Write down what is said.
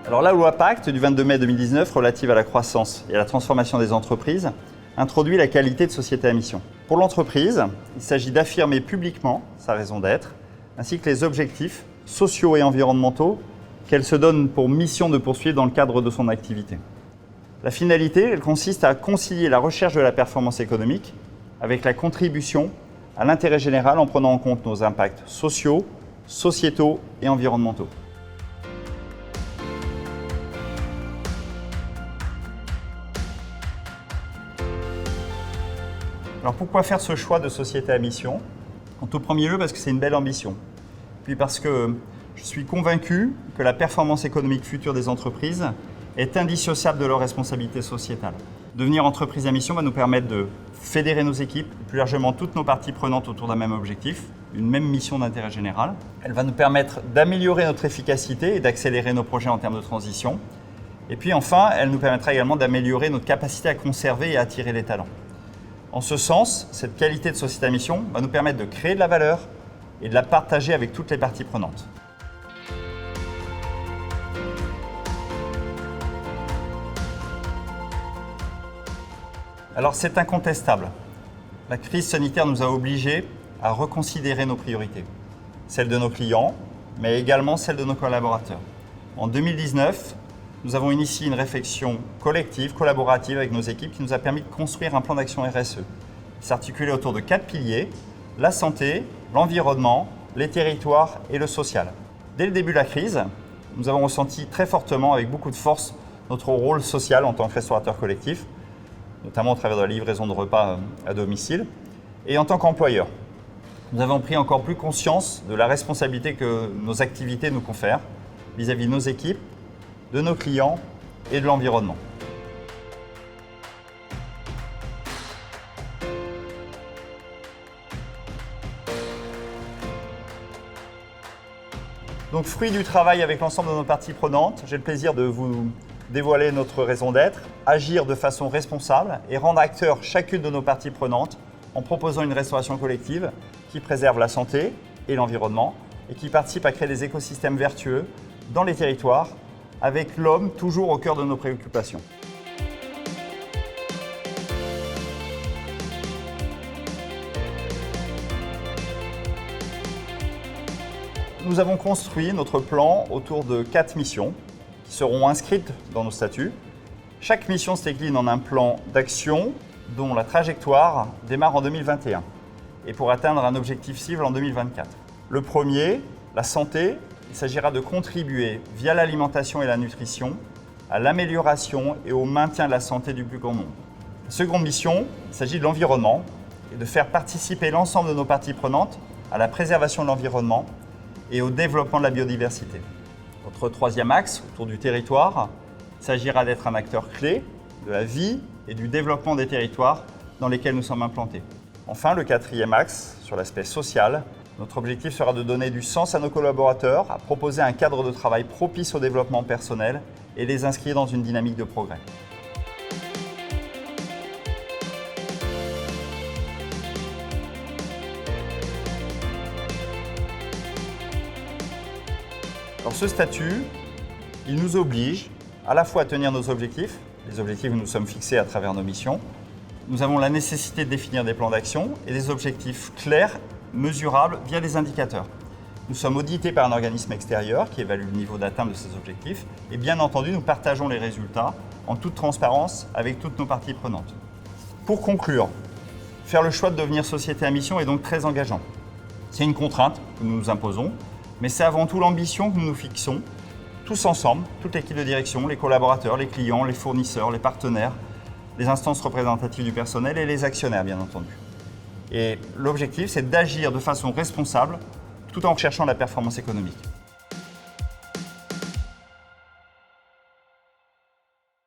Alors la loi Pacte du 22 mai 2019 relative à la croissance et à la transformation des entreprises introduit la qualité de société à mission. Pour l'entreprise, il s'agit d'affirmer publiquement sa raison d'être, ainsi que les objectifs sociaux et environnementaux qu'elle se donne pour mission de poursuivre dans le cadre de son activité. La finalité, elle consiste à concilier la recherche de la performance économique avec la contribution à l'intérêt général en prenant en compte nos impacts sociaux, sociétaux et environnementaux. Alors pourquoi faire ce choix de société à mission ? En tout premier lieu parce que c'est une belle ambition. Puis parce que je suis convaincu que la performance économique future des entreprises est indissociable de leur responsabilité sociétale. Devenir entreprise à mission va nous permettre de fédérer nos équipes, plus largement toutes nos parties prenantes autour d'un même objectif, une même mission d'intérêt général. Elle va nous permettre d'améliorer notre efficacité et d'accélérer nos projets en termes de transition. Et puis enfin, elle nous permettra également d'améliorer notre capacité à conserver et à attirer les talents. En ce sens, cette qualité de société à mission va nous permettre de créer de la valeur et de la partager avec toutes les parties prenantes. Alors c'est incontestable. La crise sanitaire nous a obligés à reconsidérer nos priorités. Celles de nos clients, mais également celles de nos collaborateurs. En 2019, nous avons initié une réflexion collective, collaborative avec nos équipes qui nous a permis de construire un plan d'action RSE. Il s'articulait autour de 4 piliers, la santé, l'environnement, les territoires et le social. Dès le début de la crise, nous avons ressenti très fortement, avec beaucoup de force, notre rôle social en tant que restaurateur collectif, notamment au travers de la livraison de repas à domicile, et en tant qu'employeur. Nous avons pris encore plus conscience de la responsabilité que nos activités nous confèrent vis-à-vis de nos équipes, de nos clients et de l'environnement. Donc, fruit du travail avec l'ensemble de nos parties prenantes, j'ai le plaisir de vous dévoiler notre raison d'être, agir de façon responsable et rendre acteurs chacune de nos parties prenantes en proposant une restauration collective qui préserve la santé et l'environnement et qui participe à créer des écosystèmes vertueux dans les territoires avec l'homme toujours au cœur de nos préoccupations. Nous avons construit notre plan autour de 4 missions qui seront inscrites dans nos statuts. Chaque mission se décline en un plan d'action dont la trajectoire démarre en 2021 et pour atteindre un objectif cible en 2024. Le premier, la santé, il s'agira de contribuer via l'alimentation et la nutrition à l'amélioration et au maintien de la santé du plus grand nombre. La seconde mission, il s'agit de l'environnement et de faire participer l'ensemble de nos parties prenantes à la préservation de l'environnement et au développement de la biodiversité. Notre troisième axe, autour du territoire, il s'agira d'être un acteur clé de la vie et du développement des territoires dans lesquels nous sommes implantés. Enfin, le quatrième axe, sur l'aspect social, notre objectif sera de donner du sens à nos collaborateurs, à proposer un cadre de travail propice au développement personnel et les inscrire dans une dynamique de progrès. Alors ce statut, il nous oblige à la fois à tenir nos objectifs, les objectifs que nous sommes fixés à travers nos missions. Nous avons la nécessité de définir des plans d'action et des objectifs clairs, mesurables via des indicateurs. Nous sommes audités par un organisme extérieur qui évalue le niveau d'atteinte de ces objectifs et bien entendu, nous partageons les résultats en toute transparence avec toutes nos parties prenantes. Pour conclure, faire le choix de devenir société à mission est donc très engageant. C'est une contrainte que nous nous imposons, mais c'est avant tout l'ambition que nous nous fixons, tous ensemble, toute l'équipe de direction, les collaborateurs, les clients, les fournisseurs, les partenaires, les instances représentatives du personnel et les actionnaires, bien entendu. Et l'objectif, c'est d'agir de façon responsable tout en recherchant la performance économique.